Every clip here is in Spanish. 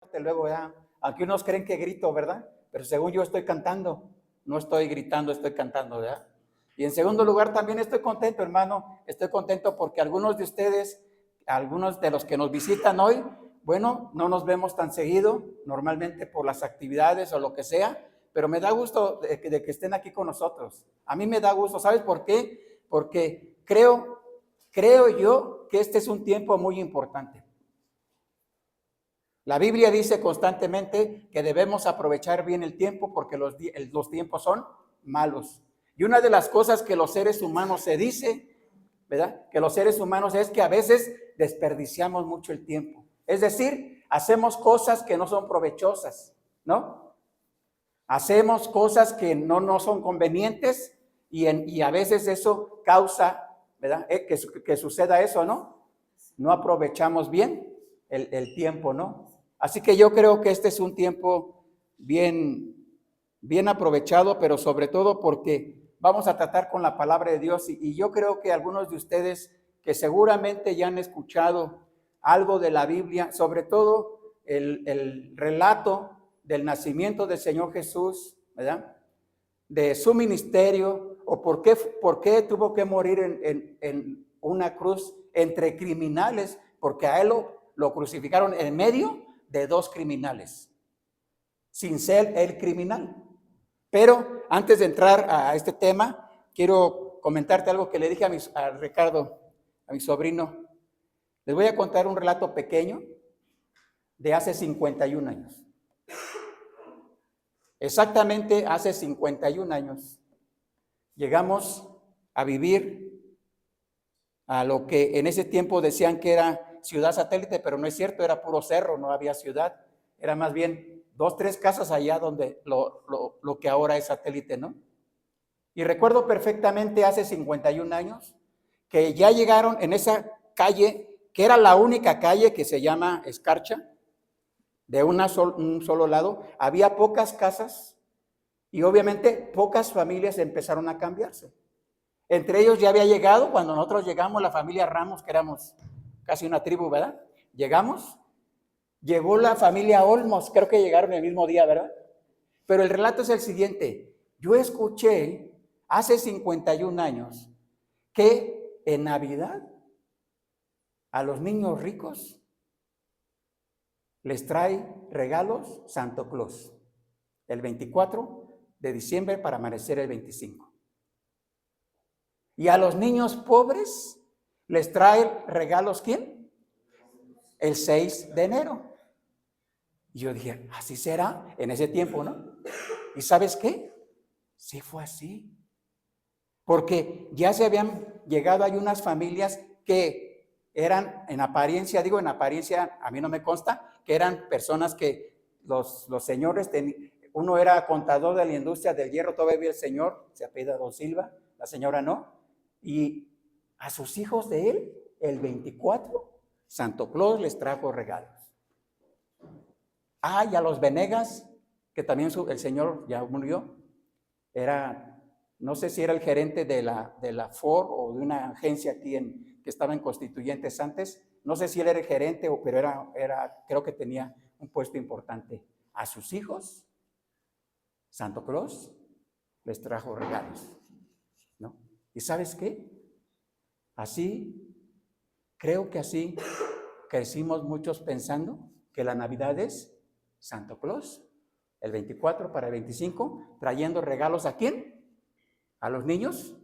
fuerte luego, ¿verdad? Aunque unos creen que grito, ¿verdad? Pero según yo estoy cantando, no estoy gritando, estoy cantando, ¿verdad? Y en segundo lugar, también estoy contento, hermano, estoy contento porque algunos de ustedes, algunos de los que nos visitan hoy, bueno, no nos vemos tan seguido, normalmente por las actividades o lo que sea, pero me da gusto de que estén aquí con nosotros. A mí me da gusto, ¿sabes por qué? Porque creo yo que este es un tiempo muy importante. La Biblia dice constantemente que debemos aprovechar bien el tiempo porque los tiempos son malos. Y una de las cosas que los seres humanos se dice, ¿verdad? Que los seres humanos es que a veces desperdiciamos mucho el tiempo. Es decir, hacemos cosas que no son provechosas, ¿no? Hacemos cosas que no son convenientes y a veces eso causa, ¿verdad? Que suceda eso, ¿no? No aprovechamos bien el tiempo, ¿no? Así que yo creo que este es un tiempo bien aprovechado, pero sobre todo porque vamos a tratar con la palabra de Dios y yo creo que algunos de ustedes que seguramente ya han escuchado algo de la Biblia, sobre todo el relato del nacimiento del Señor Jesús, ¿verdad? De su ministerio o por qué tuvo que morir en una cruz entre criminales, porque a él lo crucificaron en medio de dos criminales, sin ser el criminal. Pero antes de entrar a este tema, quiero comentarte algo que le dije a Ricardo, a mi sobrino. Les voy a contar un relato pequeño de hace 51 años. Exactamente hace 51 años llegamos a vivir a lo que en ese tiempo decían que era ciudad satélite, pero no es cierto, era puro cerro, no había ciudad, era más bien 2, 3 casas allá donde lo que ahora es satélite, ¿no? Y recuerdo perfectamente hace 51 años que ya llegaron en esa calle, que era la única calle que se llama Escarcha, de un solo lado, había pocas casas y obviamente pocas familias empezaron a cambiarse. Entre ellos ya había llegado, cuando nosotros llegamos, la familia Ramos, que éramos casi una tribu, ¿verdad? Llegó la familia Olmos, creo que llegaron el mismo día, ¿verdad? Pero el relato es el siguiente. Yo escuché hace 51 años que en Navidad a los niños ricos les trae regalos Santo Claus el 24 de diciembre para amanecer el 25. Y a los niños pobres les trae regalos ¿quién? El 6 de enero. Y yo dije, así será en ese tiempo, ¿no? ¿Y sabes qué? Sí fue así. Porque ya se habían llegado, hay unas familias que eran en apariencia, a mí no me consta, que eran personas que los señores, uno era contador de la industria del hierro, todavía el señor, se apellida Don Silva, la señora no, y a sus hijos de él, el 24, Santo Claus les trajo regalos. Y a los Venegas, que también el señor ya murió, no sé si era el gerente de la Ford o de una agencia aquí que estaba en Constituyentes antes, no sé si él era el gerente, pero creo que tenía un puesto importante. A sus hijos, Santo Claus les trajo regalos, ¿no? ¿Y sabes qué? Creo que así crecimos muchos pensando que la Navidad es Santo Claus, el 24 para el 25, trayendo regalos ¿a quién? A los niños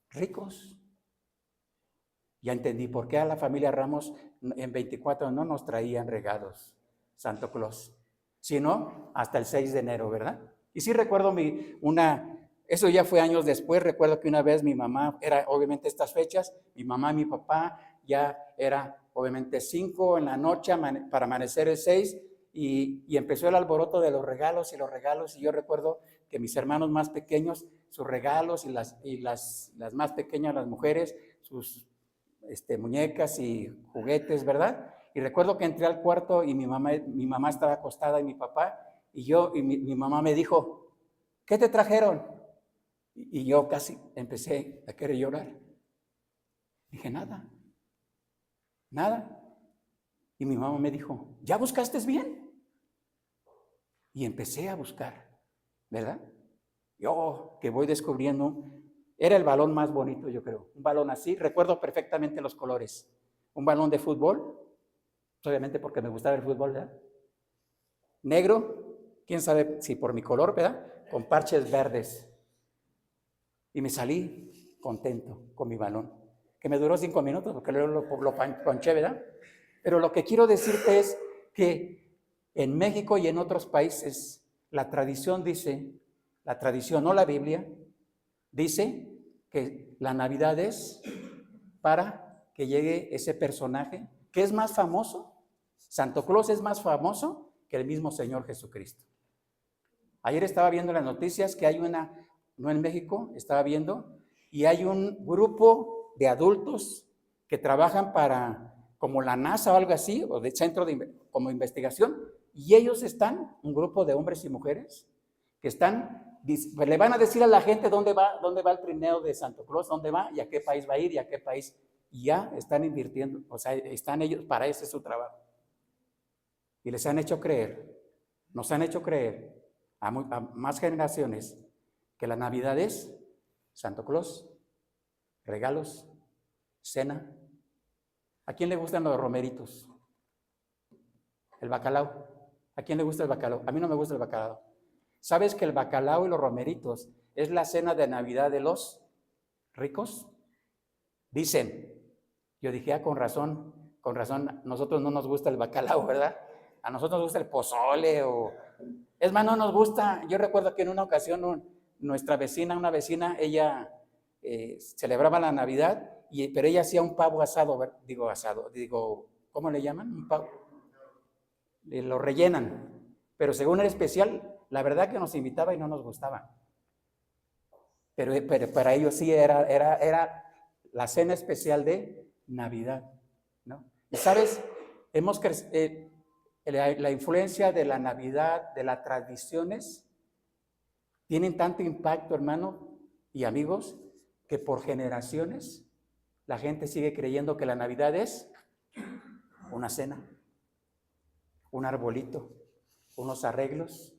ricos. Ya entendí por qué a la familia Ramos en 24 no nos traían regalos Santo Claus, sino hasta el 6 de enero, ¿verdad? Y sí recuerdo eso ya fue años después, recuerdo que una vez mi mamá, era obviamente estas fechas, mi mamá y mi papá, ya era obviamente 5 en la noche para amanecer el 6, y empezó el alboroto de los regalos, y yo recuerdo que mis hermanos más pequeños, sus regalos, y las más pequeñas, las mujeres, sus muñecas y juguetes, ¿verdad? Y recuerdo que entré al cuarto y mi mamá estaba acostada y mi papá, y mi mamá me dijo, ¿qué te trajeron? Y yo casi empecé a querer llorar. Dije, nada. Y mi mamá me dijo, ¿ya buscaste bien? Y empecé a buscar, ¿verdad? Yo que voy descubriendo, era el balón más bonito, yo creo. Un balón así, recuerdo perfectamente los colores. Un balón de fútbol, obviamente porque me gustaba el fútbol, ¿verdad? Negro, quién sabe si por mi color, ¿verdad? Con parches verdes. Y me salí contento con mi balón, que me duró 5 minutos porque luego lo ponché, ¿verdad? Pero lo que quiero decirte es que en México y en otros países la tradición dice, la tradición, no la Biblia, dice que la Navidad es para que llegue ese personaje que es más famoso. Santo Claus es más famoso que el mismo Señor Jesucristo. Ayer estaba viendo las noticias que hay una, no en México, estaba viendo, y hay un grupo de adultos que trabajan para, como la NASA o algo así, o de centro de como investigación, y ellos están, un grupo de hombres y mujeres, que están, pues le van a decir a la gente dónde va el trineo de Santo Claus, dónde va y a qué país va a ir y a qué país, y ya están invirtiendo, o sea, están ellos, para ese es su trabajo. Y les han hecho creer, nos han hecho creer a más generaciones que la Navidad es Santo Claus, regalos, cena. ¿A quién le gustan los romeritos? El bacalao. ¿A quién le gusta el bacalao? A mí no me gusta el bacalao. ¿Sabes que el bacalao y los romeritos es la cena de Navidad de los ricos? Dicen. Yo dije, con razón, nosotros no nos gusta el bacalao, ¿verdad? A nosotros nos gusta el pozole o... Es más, no nos gusta. Yo recuerdo que en una ocasión nuestra vecina, ella celebraba la Navidad, pero ella hacía un pavo asado, ¿cómo le llaman? Un pavo. Lo rellenan, pero según era especial, la verdad que nos invitaba y no nos gustaba. Pero para ellos sí era la cena especial de Navidad, ¿no? Y sabes, la influencia de la Navidad, de las tradiciones, tienen tanto impacto, hermano y amigos, que por generaciones la gente sigue creyendo que la Navidad es una cena, un arbolito, unos arreglos,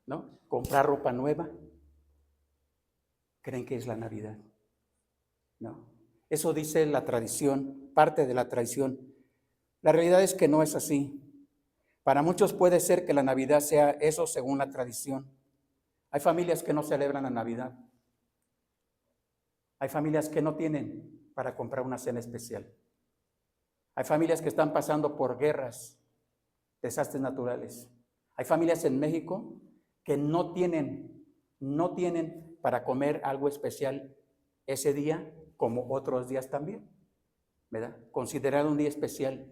¿no? Comprar ropa nueva. Creen que es la Navidad, ¿no? Eso dice la tradición, parte de la tradición. La realidad es que no es así. Para muchos puede ser que la Navidad sea eso según la tradición. Hay familias que no celebran la Navidad. Hay familias que no tienen para comprar una cena especial. Hay familias que están pasando por guerras, desastres naturales. Hay familias en México que no tienen para comer algo especial ese día, como otros días también, ¿verdad? Considerado un día especial.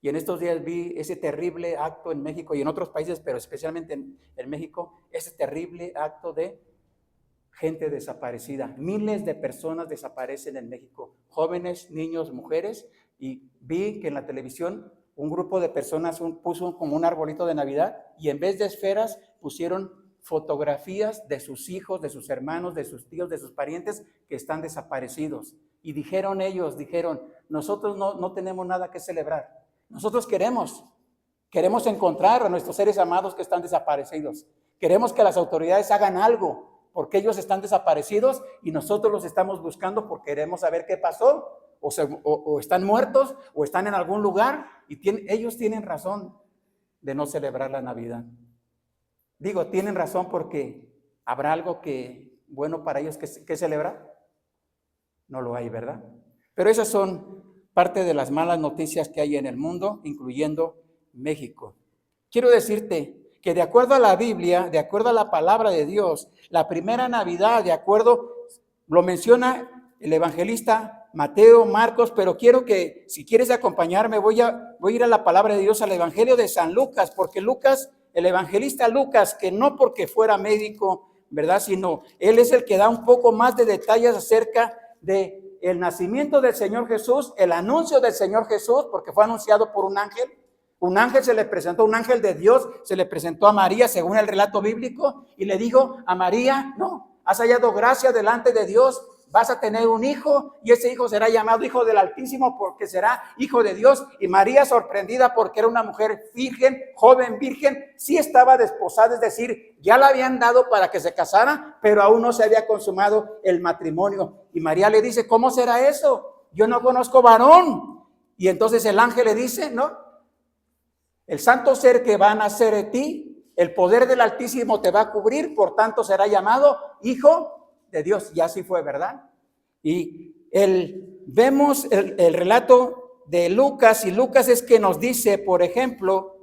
Y en estos días vi ese terrible acto en México y en otros países, pero especialmente en México, ese terrible acto de gente desaparecida. Miles de personas desaparecen en México, jóvenes, niños, mujeres, y vi que en la televisión un grupo de personas puso como un arbolito de Navidad y en vez de esferas pusieron fotografías de sus hijos, de sus hermanos, de sus tíos, de sus parientes que están desaparecidos. Y dijeron, nosotros no tenemos nada que celebrar. Nosotros queremos encontrar a nuestros seres amados que están desaparecidos. Queremos que las autoridades hagan algo porque ellos están desaparecidos y nosotros los estamos buscando porque queremos saber qué pasó. O están muertos o están en algún lugar y ellos tienen razón de no celebrar la Navidad. Digo, tienen razón porque habrá algo bueno para ellos que celebrar. No lo hay, ¿verdad? Pero esas son parte de las malas noticias que hay en el mundo, incluyendo México. Quiero decirte que de acuerdo a la Biblia, de acuerdo a la palabra de Dios, la primera Navidad, lo menciona el evangelista Mateo, Marcos, pero quiero que, si quieres acompañarme, voy a ir a la palabra de Dios, al Evangelio de San Lucas, porque el evangelista Lucas, que no porque fuera médico, ¿verdad? Sino él es el que da un poco más de detalles acerca de el nacimiento del Señor Jesús, el anuncio del Señor Jesús, porque fue anunciado por un ángel. Un ángel se le presentó, un ángel de Dios se le presentó a María, según el relato bíblico, y le dijo a María, no, has hallado gracia delante de Dios. vas a tener un hijo y ese hijo será llamado Hijo del Altísimo porque será Hijo de Dios. Y María, sorprendida porque era una mujer virgen, joven virgen, sí estaba desposada, es decir, ya la habían dado para que se casara, pero aún no se había consumado el matrimonio. Y María le dice, ¿cómo será eso? Yo no conozco varón. Y entonces el ángel le dice, no, el santo ser que va a nacer de ti, el poder del Altísimo te va a cubrir, por tanto será llamado Hijo de Dios. Y así fue, ¿verdad? Y vemos el relato de Lucas, y Lucas es que nos dice, por ejemplo,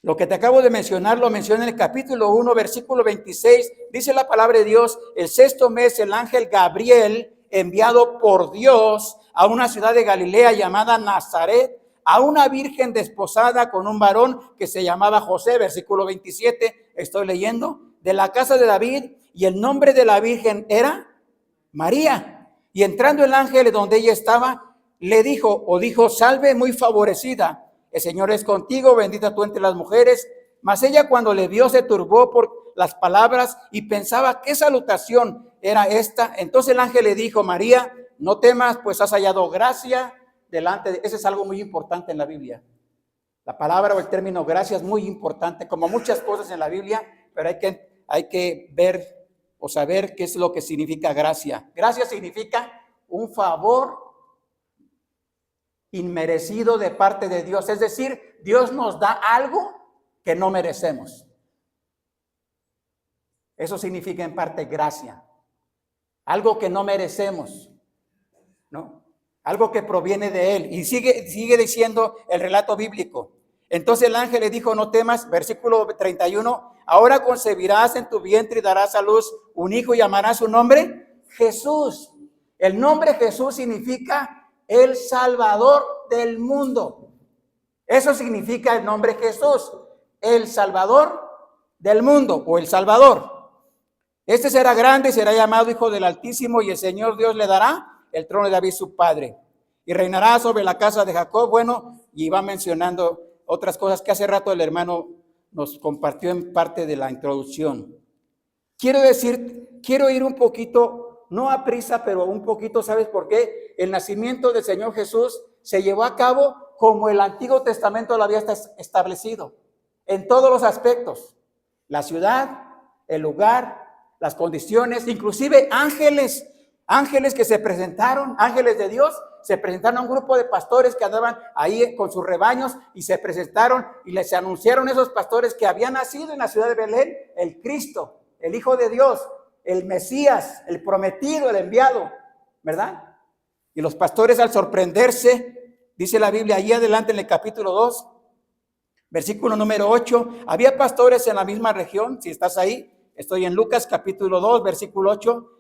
lo que te acabo de mencionar, lo menciona en el capítulo 1, versículo 26, dice la palabra de Dios, el sexto mes el ángel Gabriel, enviado por Dios a una ciudad de Galilea llamada Nazaret, a una virgen desposada con un varón que se llamaba José, versículo 27, estoy leyendo, de la casa de David, y el nombre de la virgen era María. Y entrando el ángel donde ella estaba, le dijo, salve muy favorecida, el Señor es contigo, bendita tú entre las mujeres. Mas ella cuando le vio se turbó por las palabras y pensaba qué salutación era esta. Entonces el ángel le dijo, María, no temas, pues has hallado gracia delante de... Eso es algo muy importante en la Biblia. La palabra o el término gracia es muy importante, como muchas cosas en la Biblia, pero hay que ver o saber qué es lo que significa gracia. Gracia significa un favor inmerecido de parte de Dios. Es decir, Dios nos da algo que no merecemos. Eso significa en parte gracia. Algo que no merecemos, ¿no? Algo que proviene de Él. Y sigue diciendo el relato bíblico. Entonces el ángel le dijo, no temas, versículo 31, ahora concebirás en tu vientre y darás a luz un hijo y llamarás su nombre Jesús. El nombre Jesús significa el Salvador del mundo. Eso significa el nombre Jesús, el Salvador del mundo o el Salvador. Este será grande y será llamado Hijo del Altísimo y el Señor Dios le dará el trono de David su padre y reinará sobre la casa de Jacob. Bueno, y va mencionando otras cosas que hace rato el hermano nos compartió en parte de la introducción. Quiero ir un poquito, no a prisa, pero un poquito, ¿sabes por qué? El nacimiento del Señor Jesús se llevó a cabo como el Antiguo Testamento lo había establecido, en todos los aspectos. La ciudad, el lugar, las condiciones, inclusive ángeles que se presentaron, ángeles de Dios, se presentaron a un grupo de pastores que andaban ahí con sus rebaños y se presentaron y les anunciaron esos pastores que había nacido en la ciudad de Belén el Cristo, el Hijo de Dios, el Mesías, el prometido, el enviado, ¿verdad? Y los pastores al sorprenderse, dice la Biblia allí adelante en el capítulo 2, versículo número 8, había pastores en la misma región, si estás ahí, estoy en Lucas capítulo 2, versículo 8,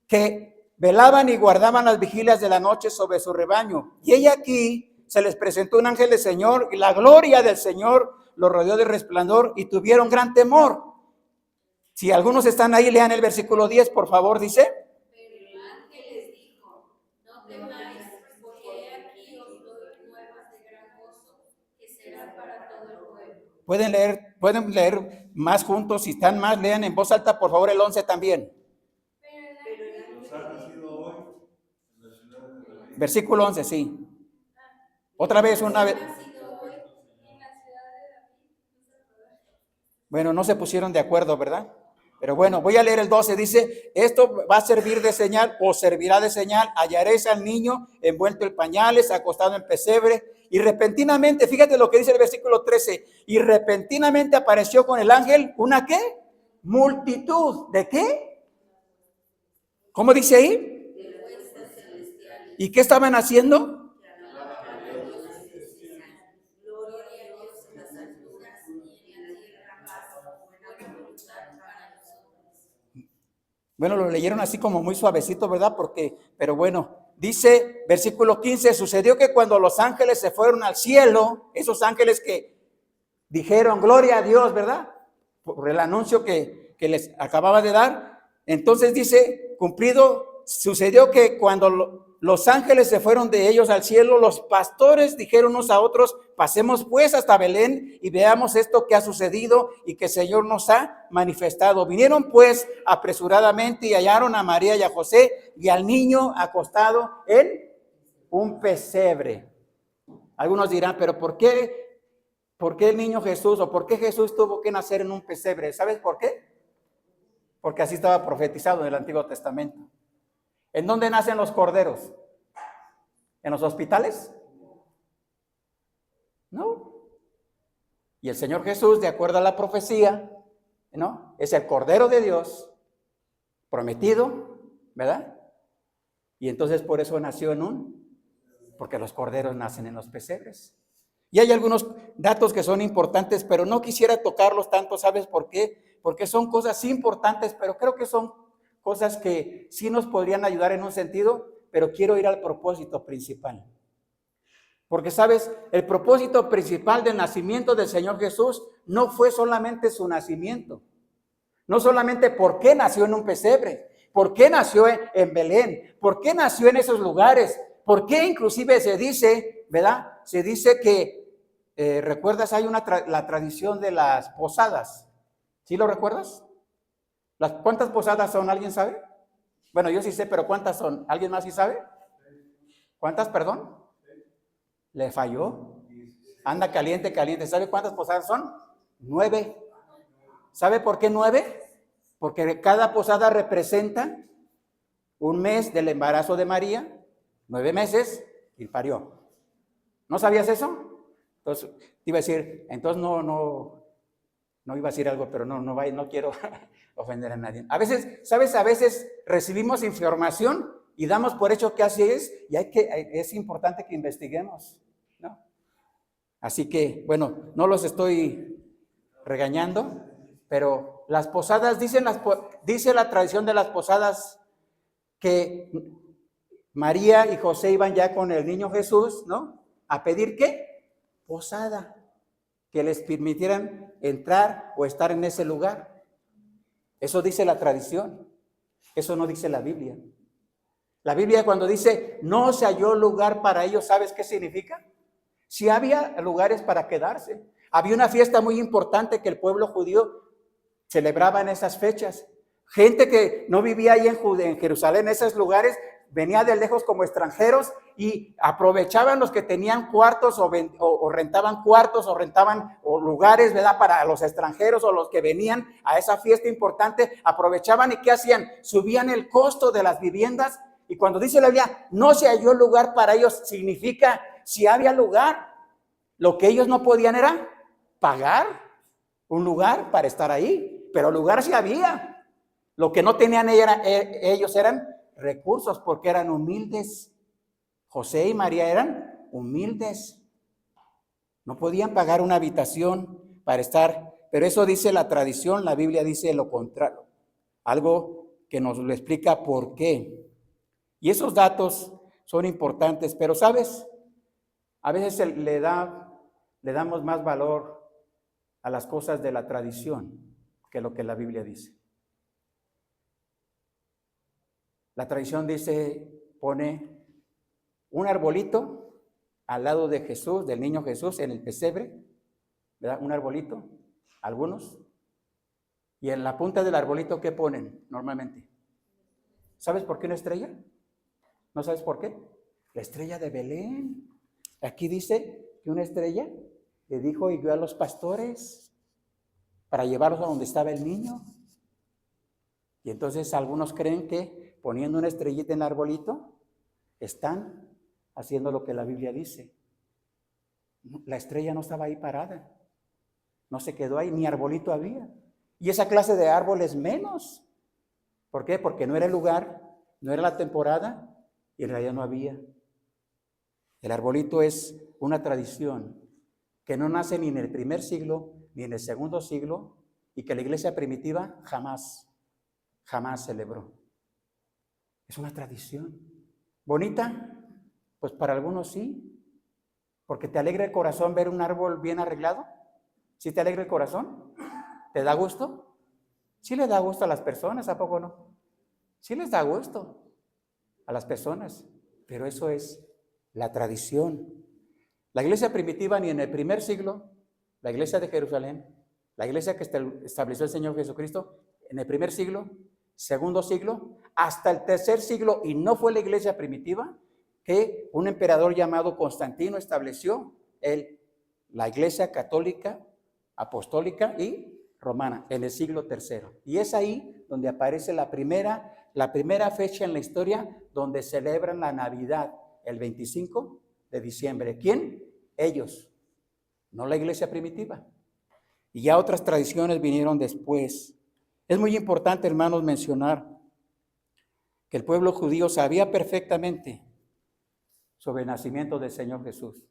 que velaban y guardaban las vigilias de la noche sobre su rebaño. Y ella aquí se les presentó un ángel del Señor y la gloria del Señor los rodeó de resplandor y tuvieron gran temor. Si algunos están ahí, lean el versículo 10, por favor, dice. Pero el ángel les dijo, no temáis, porque aquí os doy nuevas de gran gozo, que será para todo el pueblo. Pueden leer más juntos, si están más, lean en voz alta, por favor, el 11 también. Versículo 11, sí. Otra vez, una vez. Bueno, no se pusieron de acuerdo, ¿verdad? Pero bueno, voy a leer el 12. Dice, esto va a servir de señal o servirá de señal. Hallaréis al niño envuelto en pañales, acostado en pesebre. Y repentinamente, fíjate lo que dice el versículo 13. Y repentinamente apareció con el ángel una ¿qué? Multitud. ¿De qué? ¿Cómo dice ahí? ¿Y qué estaban haciendo? Bueno, lo leyeron así como muy suavecito, ¿verdad? Pero bueno, dice versículo 15, sucedió que cuando los ángeles se fueron al cielo, esos ángeles que dijeron gloria a Dios, ¿verdad? Por el anuncio que les acababa de dar, entonces dice, cumplido sucedió que cuando los ángeles se fueron de ellos al cielo, los pastores dijeron unos a otros, pasemos pues hasta Belén y veamos esto que ha sucedido y que el Señor nos ha manifestado. Vinieron pues apresuradamente y hallaron a María y a José y al niño acostado en un pesebre. Algunos dirán, pero ¿por qué el niño Jesús o por qué Jesús tuvo que nacer en un pesebre? ¿Sabes por qué? Porque así estaba profetizado en el Antiguo Testamento. ¿En dónde nacen los corderos? ¿En los hospitales? No. Y el Señor Jesús, de acuerdo a la profecía, ¿no? Es el Cordero de Dios prometido, ¿verdad? Y entonces por eso nació porque los corderos nacen en los pesebres. Y hay algunos datos que son importantes, pero no quisiera tocarlos tanto, ¿sabes por qué? Porque son cosas importantes, pero creo que son cosas que sí nos podrían ayudar en un sentido, pero quiero ir al propósito principal. Porque, ¿sabes? El propósito principal del nacimiento del Señor Jesús no fue solamente su nacimiento. No solamente por qué nació en un pesebre, por qué nació en Belén, por qué nació en esos lugares, por qué inclusive se dice, ¿verdad? Se dice que, ¿recuerdas? Hay la tradición de las posadas. ¿Sí lo recuerdas? ¿Cuántas posadas son? ¿Alguien sabe? Bueno, yo sí sé, pero ¿cuántas son? ¿Alguien más sí sabe? ¿Cuántas, perdón? Le falló. Anda caliente. ¿Sabe cuántas posadas son? 9. ¿Sabe por qué 9? Porque cada posada representa un mes del embarazo de María, 9 meses, y parió. ¿No sabías eso? Entonces, te iba a decir, entonces no iba a decir algo, pero no quiero ofender a nadie. A veces, ¿sabes? A veces recibimos información y damos por hecho que así es, y es importante que investiguemos, ¿no? Así que, bueno, no los estoy regañando, pero las posadas, dice la tradición de las posadas que María y José iban ya con el niño Jesús, ¿no? ¿A pedir qué? Posada, que les permitieran entrar o estar en ese lugar. Eso dice la tradición, eso no dice la Biblia. La Biblia cuando dice, no se halló lugar para ellos, ¿sabes qué significa? Sí había lugares para quedarse. Había una fiesta muy importante que el pueblo judío celebraba en esas fechas. Gente que no vivía ahí en Jerusalén, en esos lugares, venía de lejos como extranjeros y aprovechaban los que tenían cuartos o rentaban cuartos o rentaban lugares, ¿verdad? Para los extranjeros o los que venían a esa fiesta importante, aprovechaban y ¿qué hacían? Subían el costo de las viviendas y cuando dice la Biblia, no se halló lugar para ellos, significa si había lugar, lo que ellos no podían era pagar un lugar para estar ahí, pero lugar sí había. Lo que no tenían ellos eran recursos porque eran humildes. José y María eran humildes. No podían pagar una habitación para estar, pero eso dice la tradición, la Biblia dice lo contrario. Algo que nos lo explica por qué. Y esos datos son importantes, pero ¿sabes? A veces le damos más valor a las cosas de la tradición que lo que la Biblia dice. La tradición pone un arbolito al lado de Jesús, del niño Jesús, en el pesebre, ¿verdad? Un arbolito, algunos. Y en la punta del arbolito, ¿qué ponen normalmente? ¿Sabes por qué una estrella? ¿No sabes por qué? La estrella de Belén. Aquí dice que una estrella le dijo y guió a los pastores para llevarlos a donde estaba el niño. Y entonces algunos creen que poniendo una estrellita en el arbolito, están haciendo lo que la Biblia dice. La estrella no estaba ahí parada, no se quedó ahí, ni arbolito había. Y esa clase de árboles menos. ¿Por qué? Porque no era el lugar, no era la temporada y en realidad no había. El arbolito es una tradición que no nace ni en el primer siglo ni en el segundo siglo y que la iglesia primitiva jamás celebró. Es una tradición. ¿Bonita? Pues para algunos sí, porque te alegra el corazón ver un árbol bien arreglado. ¿Sí te alegra el corazón? ¿Te da gusto? Sí le da gusto a las personas, ¿a poco no? Sí les da gusto. a las personas, pero eso es la tradición. La iglesia primitiva ni en el primer siglo, la iglesia de Jerusalén, la iglesia que estableció el Señor Jesucristo, en el primer siglo, segundo siglo, hasta el tercer siglo, y no fue la iglesia primitiva, que un emperador llamado Constantino estableció la iglesia católica, apostólica y romana en el siglo III. Y es ahí donde aparece la primera fecha en la historia donde celebran la Navidad, el 25 de diciembre. ¿Quién? Ellos, no la iglesia primitiva. Y ya otras tradiciones vinieron después. Es muy importante, hermanos, mencionar que el pueblo judío sabía perfectamente sobre el nacimiento del Señor Jesús,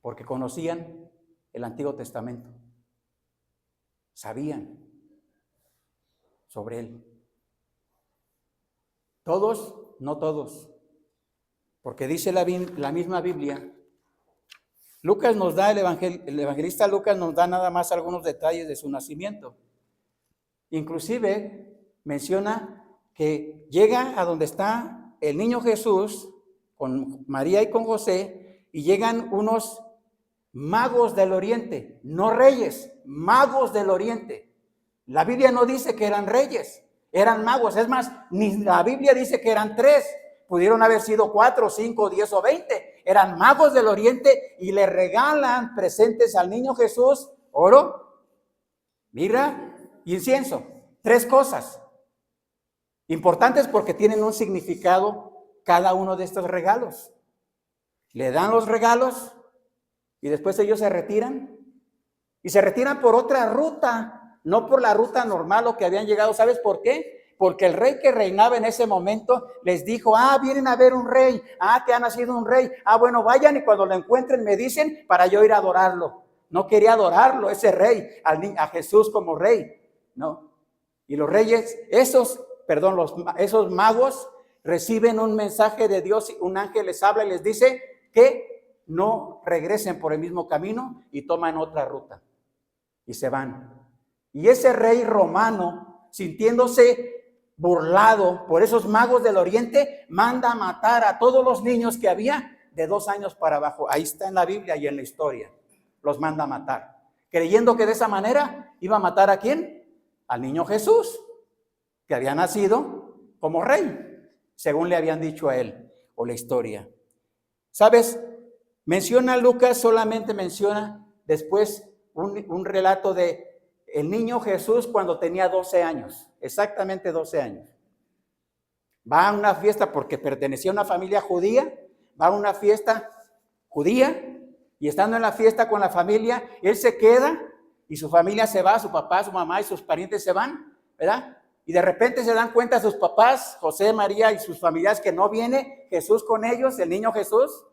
porque conocían el Antiguo Testamento. Sabían sobre él. Todos, no todos, porque dice la misma Biblia. Lucas nos da, el evangelista Lucas nos da nada más algunos detalles de su nacimiento. Inclusive menciona que llega a donde está el niño Jesús con María y con José, y llegan unos magos del oriente, no reyes, magos del oriente. La Biblia no dice que eran reyes, eran magos. Es más, ni la Biblia dice que eran 3, pudieron haber sido 4, 5, 10 o 20. Eran magos del oriente y le regalan presentes al niño Jesús: oro, mirra, incienso. 3 cosas importantes porque tienen un significado cada uno de estos regalos. Le dan los regalos y después ellos se retiran. Y se retiran por otra ruta, no por la ruta normal o que habían llegado. ¿Sabes por qué? Porque el rey que reinaba en ese momento les dijo: vienen a ver un rey, que ha nacido un rey, bueno, vayan y cuando lo encuentren me dicen para yo ir a adorarlo. No quería adorarlo ese rey, a Jesús como rey, no. Y los reyes, esos magos reciben un mensaje de Dios, un ángel les habla y les dice que no regresen por el mismo camino y toman otra ruta y se van. Y ese rey romano, sintiéndose burlado por esos magos del oriente, manda a matar a todos los niños que había de 2 años para abajo. Ahí está en la Biblia y en la historia. Los manda a matar, creyendo que de esa manera iba a matar ¿a quién? Al niño Jesús, que había nacido como rey, según le habían dicho a él, o la historia. ¿Sabes? Solamente menciona después un relato de el niño Jesús cuando tenía 12 años, exactamente 12 años. Va a una fiesta porque pertenecía a una familia judía, va a una fiesta judía y estando en la fiesta con la familia, él se queda y su familia se va, su papá, su mamá y sus parientes se van, ¿verdad? Y de repente se dan cuenta sus papás, José, María y sus familiares, que no viene Jesús con ellos, el niño Jesús,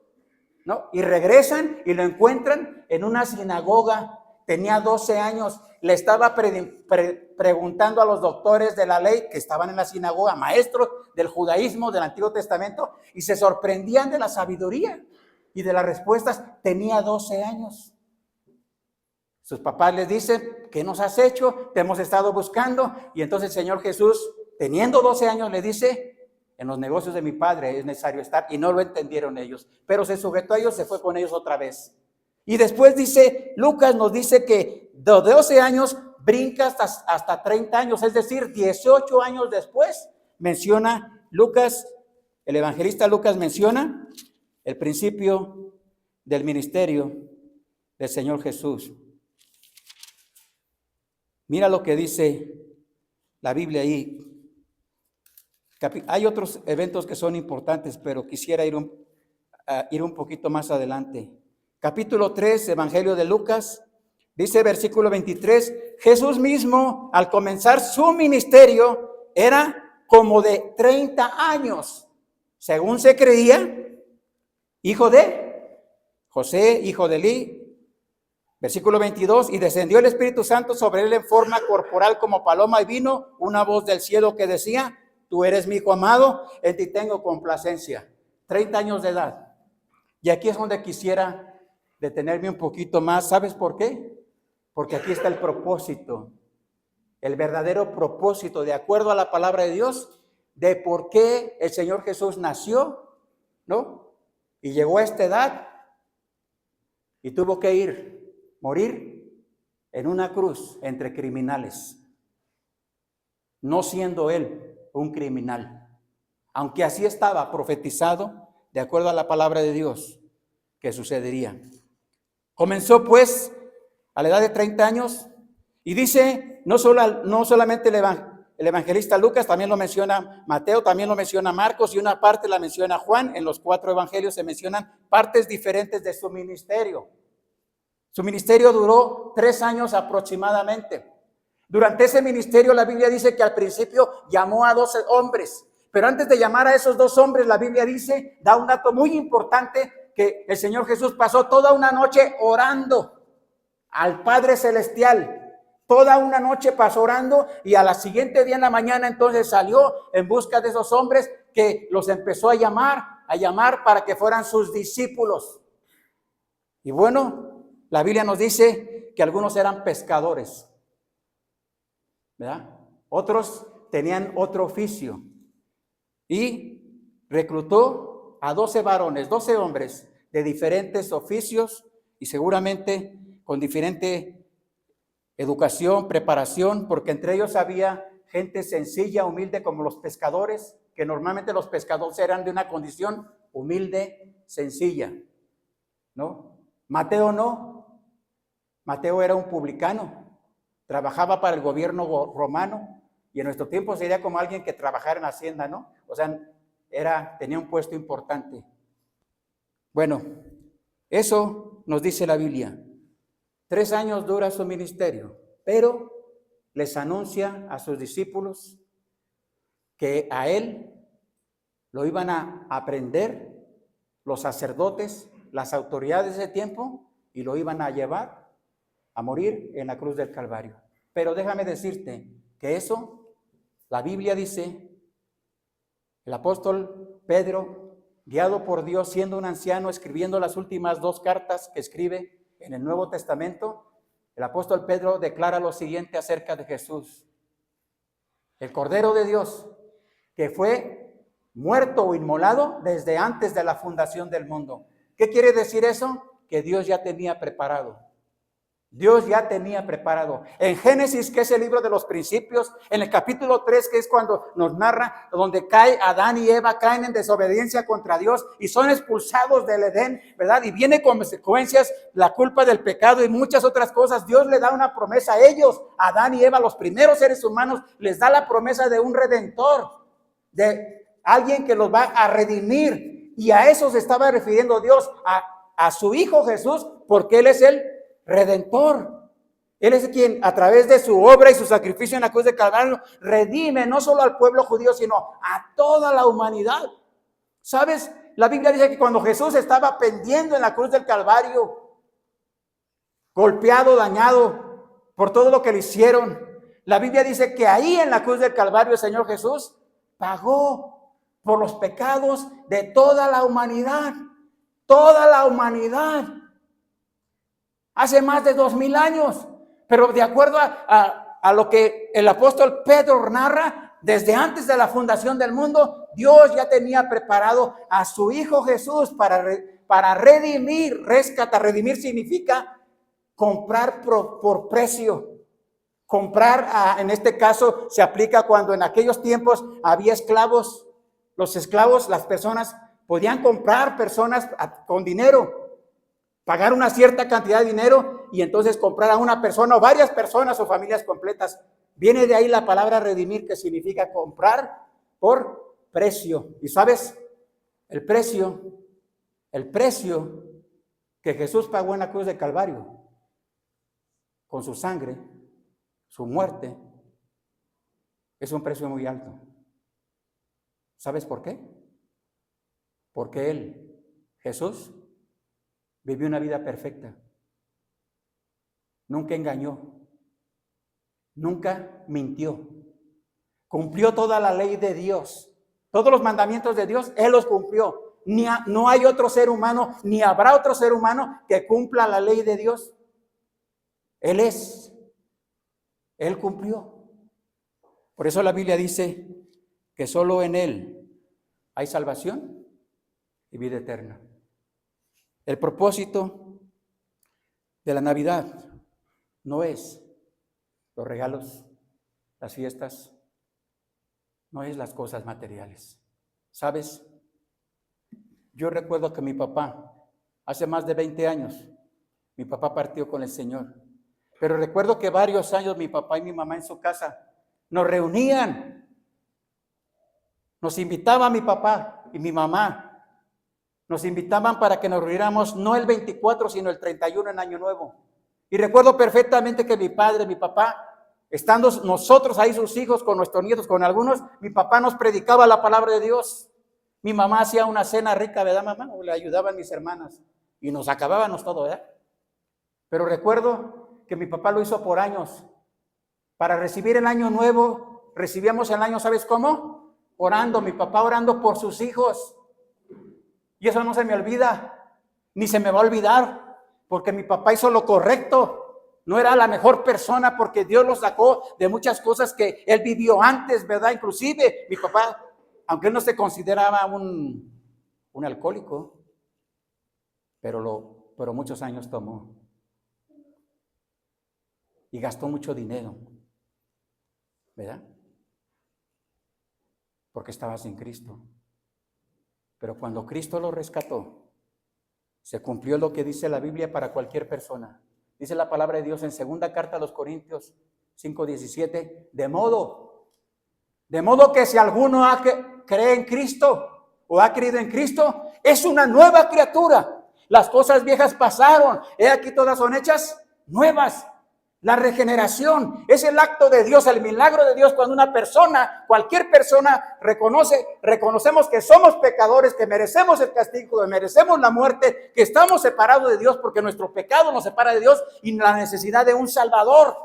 ¿no? Y regresan y lo encuentran en una sinagoga. Tenía 12 años, le estaba preguntando a los doctores de la ley que estaban en la sinagoga, maestros del judaísmo del Antiguo Testamento, y se sorprendían de la sabiduría y de las respuestas. Tenía 12 años. Sus papás les dicen: ¿qué nos has hecho? Te hemos estado buscando. Y entonces el Señor Jesús, teniendo 12 años, le dice: en los negocios de mi Padre es necesario estar. Y no lo entendieron ellos, pero se sujetó a ellos, se fue con ellos otra vez. Y después dice, Lucas nos dice que de 12 años brinca hasta 30 años, es decir, 18 años después, menciona Lucas, el evangelista Lucas menciona el principio del ministerio del Señor Jesús. Mira lo que dice la Biblia ahí. Hay otros eventos que son importantes, pero quisiera ir un poquito más adelante. Capítulo 3, Evangelio de Lucas, dice versículo 23, Jesús mismo al comenzar su ministerio era como de 30 años, según se creía, hijo de José, hijo de Elí. Versículo 22, y descendió el Espíritu Santo sobre él en forma corporal como paloma, y vino una voz del cielo que decía: tú eres mi hijo amado, en ti tengo complacencia. 30 años de edad. Y aquí es donde quisiera detenerme un poquito más. ¿Sabes por qué? Porque aquí está el propósito, el verdadero propósito, de acuerdo a la palabra de Dios, de por qué el Señor Jesús nació, ¿no? Y llegó a esta edad y tuvo que morir en una cruz entre criminales, no siendo él un criminal, aunque así estaba profetizado de acuerdo a la palabra de Dios que sucedería. Comenzó pues a la edad de 30 años y dice, no solamente el evangelista Lucas, también lo menciona Mateo, también lo menciona Marcos y una parte la menciona Juan. En los 4 evangelios se mencionan partes diferentes de su ministerio. Su ministerio duró 3 años aproximadamente. Durante ese ministerio la Biblia dice que al principio llamó a 12 hombres, pero antes de llamar a esos 2 hombres, la Biblia dice, da un dato muy importante, que el Señor Jesús pasó toda una noche orando al Padre Celestial. Toda una noche pasó orando y a la siguiente día en la mañana entonces salió en busca de esos hombres que los empezó a llamar para que fueran sus discípulos. Y bueno, la Biblia nos dice que algunos eran pescadores, ¿verdad? Otros tenían otro oficio y reclutó a 12 varones, 12 hombres de diferentes oficios y seguramente con diferente educación, preparación, porque entre ellos había gente sencilla, humilde, como los pescadores, que normalmente los pescadores eran de una condición humilde, sencilla, ¿no? Mateo no. Mateo era un publicano, trabajaba para el gobierno romano y en nuestro tiempo sería como alguien que trabajara en Hacienda, ¿no? O sea, tenía un puesto importante. Bueno, eso nos dice la Biblia. 3 años dura su ministerio, pero les anuncia a sus discípulos que a él lo iban a aprender los sacerdotes, las autoridades de ese tiempo, y lo iban a llevar a morir en la cruz del Calvario. Pero déjame decirte que eso, la Biblia dice, el apóstol Pedro, guiado por Dios, siendo un anciano, escribiendo las últimas 2 cartas que escribe en el Nuevo Testamento, el apóstol Pedro declara lo siguiente acerca de Jesús: el Cordero de Dios, que fue muerto o inmolado desde antes de la fundación del mundo. ¿Qué quiere decir eso? Que Dios ya tenía preparado. Dios ya tenía preparado. En Génesis, que es el libro de los principios, en el capítulo 3, que es cuando nos narra, donde cae Adán y Eva, caen en desobediencia contra Dios y son expulsados del Edén, ¿verdad? Y viene con consecuencias la culpa del pecado y muchas otras cosas. Dios le da una promesa a ellos, a Adán y Eva, los primeros seres humanos, les da la promesa de un redentor, de alguien que los va a redimir. Y a eso se estaba refiriendo Dios, a su Hijo Jesús, porque Él es el Redentor. Él es quien a través de su obra y su sacrificio en la cruz de Calvario redime no solo al pueblo judío, sino a toda la humanidad. ¿Sabes? La Biblia dice que cuando Jesús estaba pendiendo en la cruz del Calvario, golpeado, dañado por todo lo que le hicieron, la Biblia dice que ahí en la cruz del Calvario el Señor Jesús pagó por los pecados de toda la humanidad. Toda la humanidad. Hace más de 2000 años, pero de acuerdo a lo que el apóstol Pedro narra, desde antes de la fundación del mundo, Dios ya tenía preparado a su Hijo Jesús para redimir, rescatar. Redimir significa comprar por precio. Comprar, en este caso, se aplica cuando en aquellos tiempos había esclavos. Los esclavos, las personas, podían comprar personas con dinero. Pagar una cierta cantidad de dinero y entonces comprar a una persona o varias personas o familias completas. Viene de ahí la palabra redimir, que significa comprar por precio. Y sabes, el precio que Jesús pagó en la cruz de Calvario, con su sangre, su muerte, es un precio muy alto. ¿Sabes por qué? Porque Él, Jesús, vivió una vida perfecta. Nunca engañó. Nunca mintió. Cumplió toda la ley de Dios. Todos los mandamientos de Dios, Él los cumplió. No hay otro ser humano, ni habrá otro ser humano que cumpla la ley de Dios. Él cumplió. Por eso la Biblia dice que solo en Él hay salvación y vida eterna. El propósito de la Navidad no es los regalos, las fiestas, no es las cosas materiales. ¿Sabes? Yo recuerdo que mi papá, hace más de 20 años, mi papá partió con el Señor. Pero recuerdo que varios años mi papá y mi mamá en su casa nos reunían. Nos invitaba mi papá y mi mamá. Nos invitaban para que nos reuniéramos no el 24, sino el 31 en Año Nuevo. Y recuerdo perfectamente que mi padre, mi papá, estando nosotros ahí sus hijos con nuestros nietos, con algunos, mi papá nos predicaba la palabra de Dios. Mi mamá hacía una cena rica, ¿verdad, mamá? O le ayudaban mis hermanas y nos acabábamos todo, ¿verdad? Pero recuerdo que mi papá lo hizo por años. Para recibir el Año Nuevo, recibíamos el año, ¿sabes cómo? Orando, mi papá orando por sus hijos. Y eso no se me olvida, ni se me va a olvidar, porque mi papá hizo lo correcto. No era la mejor persona porque Dios lo sacó de muchas cosas que él vivió antes, ¿verdad? Inclusive mi papá, aunque él no se consideraba un alcohólico, pero muchos años tomó. Y gastó mucho dinero, ¿verdad? Porque estaba sin Cristo. Pero cuando Cristo lo rescató, se cumplió lo que dice la Biblia para cualquier persona. Dice la palabra de Dios en 2 carta a los Corintios 5:17, de modo que si alguno cree en Cristo o ha creído en Cristo, es una nueva criatura. Las cosas viejas pasaron, he aquí todas son hechas nuevas. La regeneración es el acto de Dios, el milagro de Dios cuando una persona, cualquier persona reconocemos que somos pecadores, que merecemos el castigo, que merecemos la muerte, que estamos separados de Dios porque nuestro pecado nos separa de Dios y la necesidad de un Salvador,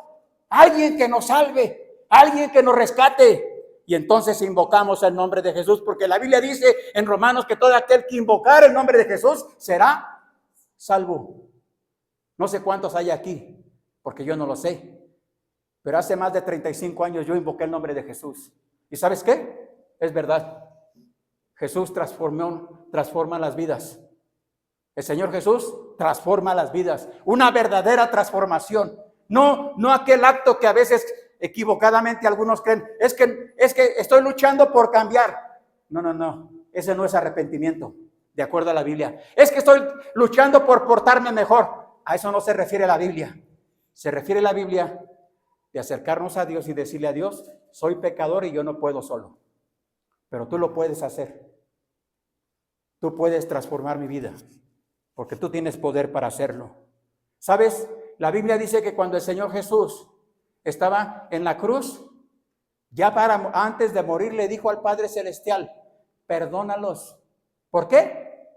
alguien que nos salve, alguien que nos rescate. Y entonces invocamos el nombre de Jesús porque la Biblia dice en Romanos que todo aquel que invocar el nombre de Jesús será salvo. No sé cuántos hay aquí, porque yo no lo sé, pero hace más de 35 años yo invoqué el nombre de Jesús. ¿Y sabes qué? Es verdad. Jesús transforma las vidas. El Señor Jesús transforma las vidas. Una verdadera transformación. No aquel acto que a veces equivocadamente algunos creen. Es que estoy luchando por cambiar. No. Ese no es arrepentimiento, de acuerdo a la Biblia. Es que estoy luchando por portarme mejor. A eso no se refiere la Biblia. Se refiere la Biblia de acercarnos a Dios y decirle a Dios, soy pecador y yo no puedo solo, pero tú lo puedes hacer. Tú puedes transformar mi vida, porque tú tienes poder para hacerlo. ¿Sabes? La Biblia dice que cuando el Señor Jesús estaba en la cruz, ya antes de morir le dijo al Padre Celestial, perdónalos. ¿Por qué?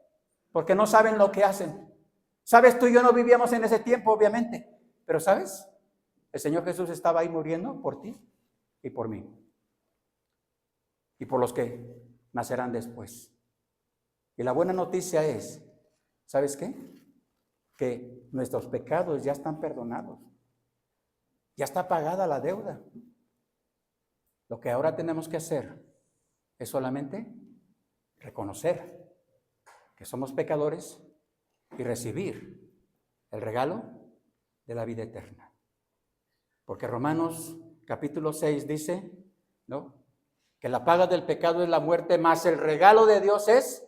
Porque no saben lo que hacen. ¿Sabes? Tú y yo no vivíamos en ese tiempo, obviamente. Pero ¿sabes? El Señor Jesús estaba ahí muriendo por ti y por mí. Y por los que nacerán después. Y la buena noticia es, ¿sabes qué? Que nuestros pecados ya están perdonados. Ya está pagada la deuda. Lo que ahora tenemos que hacer es solamente reconocer que somos pecadores y recibir el regalo de la vida eterna. Porque Romanos capítulo 6 dice, ¿no?, que la paga del pecado es la muerte, mas el regalo de Dios es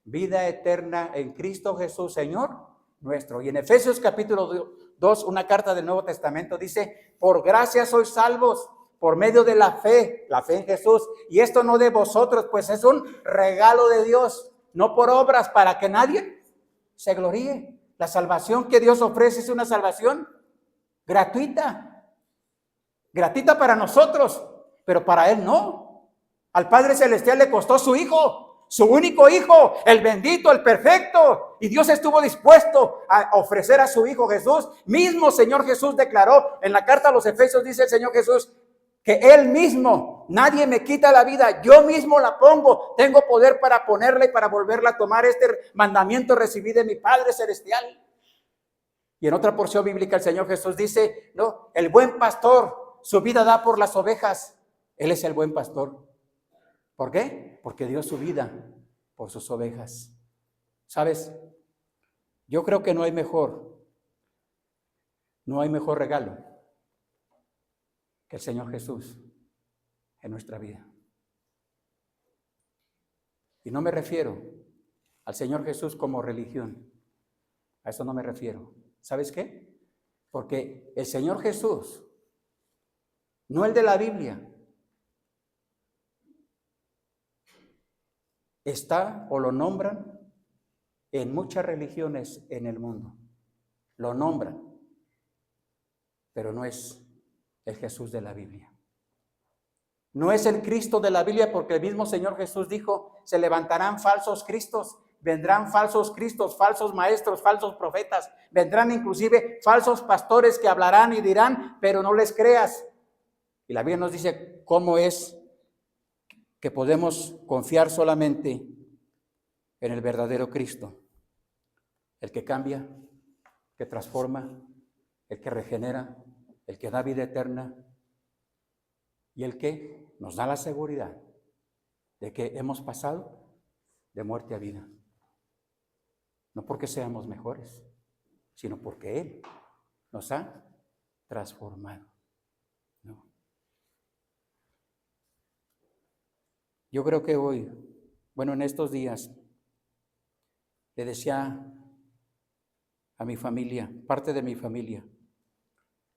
vida eterna en Cristo Jesús, Señor nuestro. Y en Efesios capítulo 2, una carta del Nuevo Testamento, dice, por gracia sois salvos, por medio de la fe en Jesús. Y esto no de vosotros, pues es un regalo de Dios, no por obras para que nadie se gloríe. La salvación que Dios ofrece es una salvación gratuita para nosotros, pero para Él no. Al Padre Celestial le costó su Hijo, su único Hijo, el bendito, el perfecto, y Dios estuvo dispuesto a ofrecer a su Hijo Jesús. Mismo Señor Jesús declaró en la carta a los Efesios, dice el Señor Jesús, que Él mismo, nadie me quita la vida, yo mismo la pongo, tengo poder para ponerla y para volverla a tomar. Este mandamiento recibí de mi Padre Celestial. Y en otra porción bíblica el Señor Jesús dice, no, el buen pastor su vida da por las ovejas. Él es el buen pastor. ¿Por qué? Porque dio su vida por sus ovejas. ¿Sabes? Yo creo que no hay mejor regalo que el Señor Jesús en nuestra vida. Y no me refiero al Señor Jesús como religión. A eso no me refiero. ¿Sabes qué? Porque el Señor Jesús, no el de la Biblia, está o lo nombran en muchas religiones en el mundo. Lo nombran, pero no es el Jesús de la Biblia. No es el Cristo de la Biblia, porque el mismo Señor Jesús dijo, se levantarán falsos cristos, vendrán falsos cristos, falsos maestros, falsos profetas, vendrán inclusive falsos pastores que hablarán y dirán, pero no les creas. Y la Biblia nos dice cómo es que podemos confiar solamente en el verdadero Cristo, el que cambia, que transforma, el que regenera, el que da vida eterna y el que nos da la seguridad de que hemos pasado de muerte a vida. No porque seamos mejores, sino porque Él nos ha transformado. ¿No? Yo creo que hoy, en estos días, le decía a mi familia, parte de mi familia,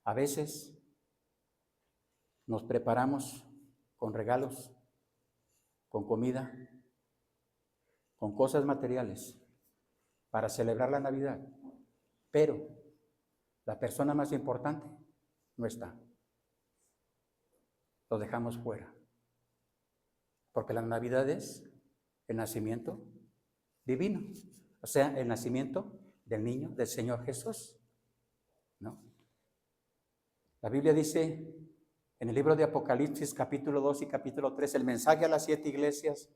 a veces nos preparamos con regalos, con comida, con cosas materiales para celebrar la Navidad, pero la persona más importante no está. Lo dejamos fuera, porque la Navidad es el nacimiento divino, o sea, el nacimiento del niño, del Señor Jesús, ¿no? La Biblia dice en el libro de Apocalipsis, capítulo 2 y capítulo 3, el mensaje a las 7 iglesias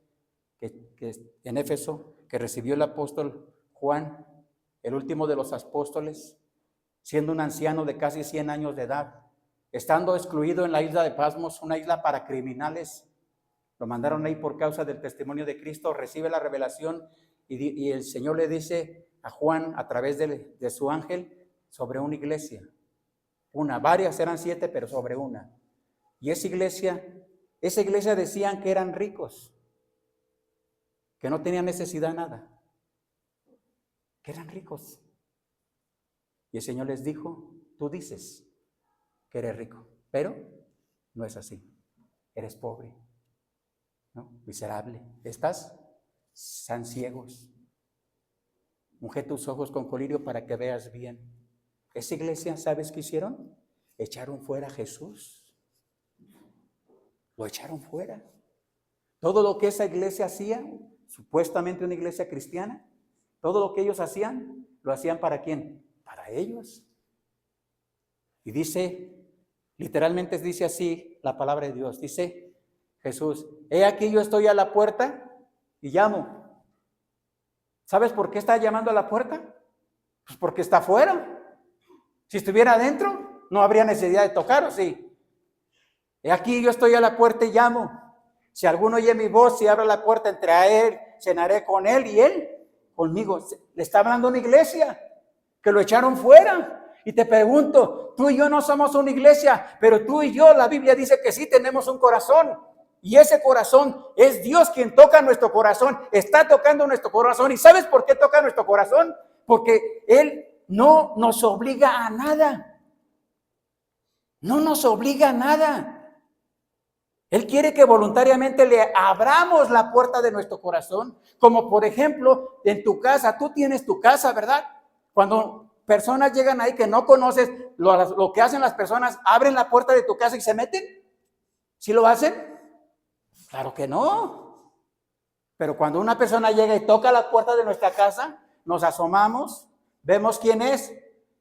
que en Éfeso, que recibió el apóstol Juan, el último de los apóstoles, siendo un anciano de casi 100 años de edad, estando excluido en la isla de Patmos, una isla para criminales. Lo mandaron ahí por causa del testimonio de Cristo, recibe la revelación y el Señor le dice a Juan a través de su ángel sobre una iglesia. Varias eran 7, pero sobre una. Y esa iglesia decían que eran ricos, que no tenían necesidad de nada, que eran ricos. Y el Señor les dijo, tú dices que eres rico, pero no es así. Eres pobre, ¿no? Miserable. Están ciegos. Unge tus ojos con colirio para que veas bien. Esa iglesia, ¿sabes qué hicieron? Echaron fuera a Jesús. Lo echaron fuera. Todo lo que esa iglesia hacía, supuestamente una iglesia cristiana, todo lo que ellos hacían, lo hacían ¿para quién? Para ellos. Y literalmente dice así la palabra de Dios, dice Jesús, he aquí yo estoy a la puerta y llamo. ¿Sabes por qué está llamando a la puerta? Pues porque está afuera. Si estuviera adentro, no habría necesidad de tocar, ¿o sí? He aquí yo estoy a la puerta y llamo. Si alguno oye mi voz y abre la puerta, entraré a él, cenaré con él y él conmigo. Le está hablando a una iglesia que lo echaron fuera. Y te pregunto, tú y yo no somos una iglesia, pero tú y yo, la Biblia dice que sí tenemos un corazón. Y ese corazón es Dios quien toca nuestro corazón, está tocando nuestro corazón. ¿Y sabes por qué toca nuestro corazón? Porque Él no nos obliga a nada. No nos obliga a nada. Él quiere que voluntariamente le abramos la puerta de nuestro corazón. Como por ejemplo, en tu casa, tú tienes tu casa, ¿verdad? Cuando personas llegan ahí que no conoces, lo que hacen las personas, abren la puerta de tu casa y se meten. ¿Sí lo hacen? Claro que no. Pero cuando una persona llega y toca la puerta de nuestra casa, nos asomamos, vemos quién es.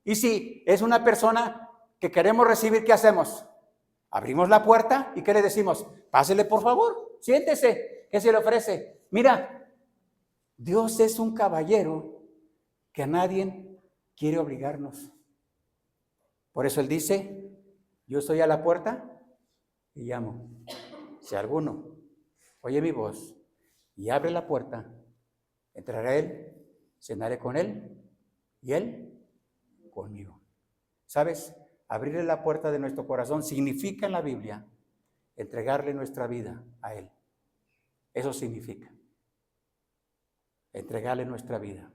Y si es una persona que queremos recibir, ¿qué hacemos? Abrimos la puerta y ¿qué le decimos? Pásele por favor, siéntese. ¿Qué se le ofrece? Mira, Dios es un caballero que a nadie quiere obligarnos. Por eso Él dice, yo estoy a la puerta y llamo. Si alguno oye mi voz y abre la puerta, entraré a Él, cenaré con Él y Él conmigo. ¿Sabes? Abrirle la puerta de nuestro corazón significa en la Biblia entregarle nuestra vida a Él. Eso significa entregarle nuestra vida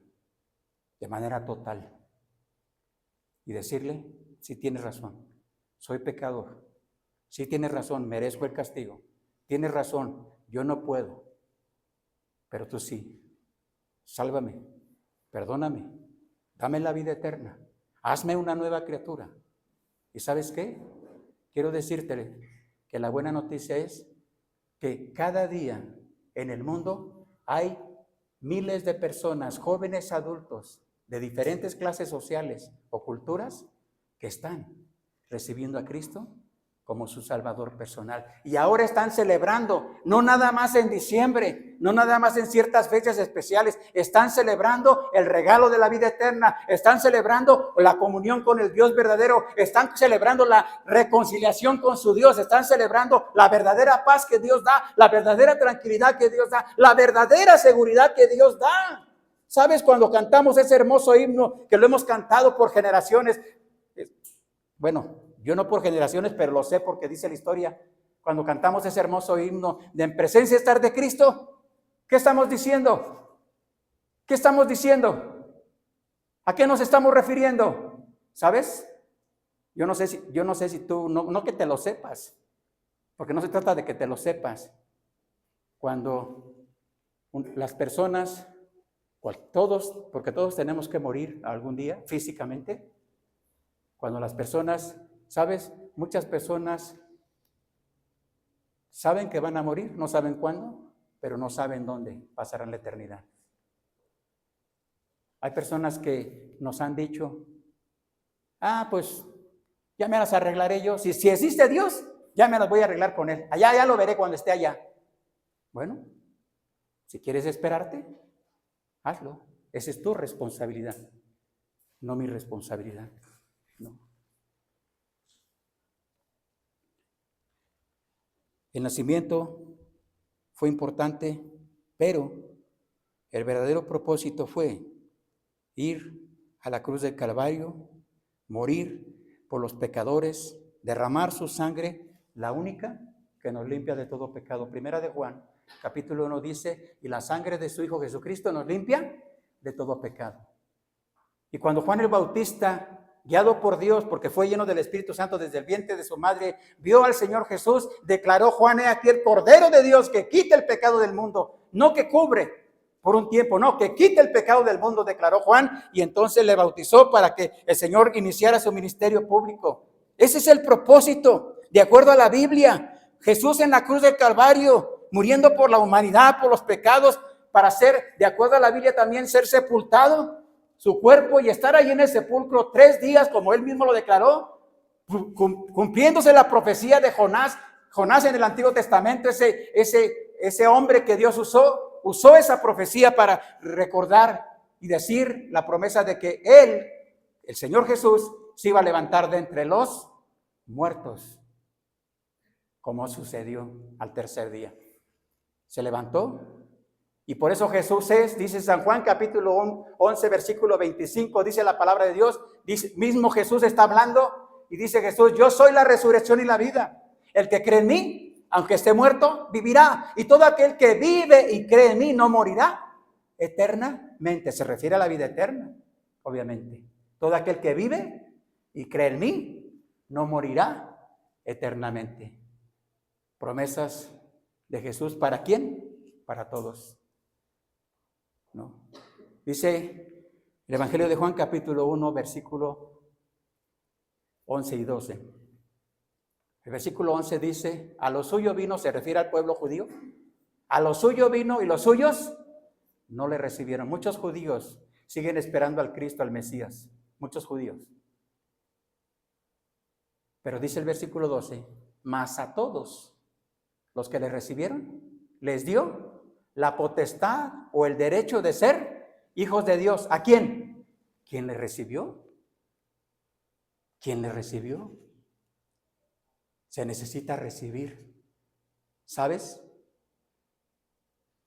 de manera total y decirle, sí tienes razón, soy pecador, sí tienes razón, merezco el castigo, tienes razón, yo no puedo, pero tú sí, sálvame, perdóname, dame la vida eterna, hazme una nueva criatura. ¿Y sabes qué? Quiero decirte que la buena noticia es que cada día en el mundo hay miles de personas, jóvenes, adultos, de diferentes clases sociales o culturas, que están recibiendo a Cristo como su Salvador personal. Y ahora están celebrando, no nada más en diciembre, no nada más en ciertas fechas especiales, están celebrando el regalo de la vida eterna, están celebrando la comunión con el Dios verdadero, están celebrando la reconciliación con su Dios, están celebrando la verdadera paz que Dios da, la verdadera tranquilidad que Dios da, la verdadera seguridad que Dios da. ¿Sabes? Cuando cantamos ese hermoso himno que lo hemos cantado por generaciones, bueno, yo no por generaciones, pero lo sé porque dice la historia. Cuando cantamos ese hermoso himno de en presencia estar de Cristo, ¿qué estamos diciendo? ¿Qué estamos diciendo? ¿A qué nos estamos refiriendo? ¿Sabes? Yo no sé si tú, no que te lo sepas, porque no se trata de que te lo sepas. Cuando las personas, todos, porque todos tenemos que morir algún día físicamente, cuando las personas, ¿sabes? Muchas personas saben que van a morir, no saben cuándo, pero no saben dónde pasarán la eternidad. Hay personas que nos han dicho, pues ya me las arreglaré yo. Si existe Dios, ya me las voy a arreglar con Él. Allá ya lo veré cuando esté allá. Bueno, si quieres esperarte, hazlo. Esa es tu responsabilidad, no mi responsabilidad. No. El nacimiento fue importante, pero el verdadero propósito fue ir a la cruz del Calvario, morir por los pecadores, derramar su sangre, la única que nos limpia de todo pecado. Primera de Juan, capítulo 1 dice, y la sangre de su Hijo Jesucristo nos limpia de todo pecado. Y cuando Juan el Bautista, guiado por Dios, porque fue lleno del Espíritu Santo desde el vientre de su madre, vio al Señor Jesús, declaró: Juan, he aquí el Cordero de Dios que quita el pecado del mundo, no que cubre por un tiempo, no, que quita el pecado del mundo, declaró Juan, y entonces le bautizó para que el Señor iniciara su ministerio público. Ese es el propósito, de acuerdo a la Biblia. Jesús en la cruz del Calvario, muriendo por la humanidad, por los pecados, para ser, de acuerdo a la Biblia, también ser sepultado, su cuerpo, y estar allí en el sepulcro 3 días, como él mismo lo declaró, cumpliéndose la profecía de Jonás. Jonás en el Antiguo Testamento, ese hombre que Dios usó esa profecía para recordar y decir la promesa de que él, el Señor Jesús, se iba a levantar de entre los muertos, como sucedió al tercer día. Se levantó. Y por eso Jesús dice San Juan capítulo 11, versículo 25, dice la palabra de Dios, dice, mismo Jesús está hablando y dice Jesús: yo soy la resurrección y la vida. El que cree en mí, aunque esté muerto, vivirá. Y todo aquel que vive y cree en mí no morirá eternamente. Se refiere a la vida eterna, obviamente. Todo aquel que vive y cree en mí no morirá eternamente. Promesas de Jesús, ¿para quién? Para todos. ¿No? Dice el Evangelio de Juan capítulo 1, versículo 11 y 12. El versículo 11 dice: a lo suyo vino, se refiere al pueblo judío, a lo suyo vino y los suyos no le recibieron. Muchos judíos siguen esperando al Cristo, al Mesías, muchos judíos. Pero dice el versículo 12: mas a todos los que le recibieron, les dio la potestad o el derecho de ser hijos de Dios. ¿A quién? ¿Quién le recibió? ¿Quién le recibió? Se necesita recibir. ¿Sabes?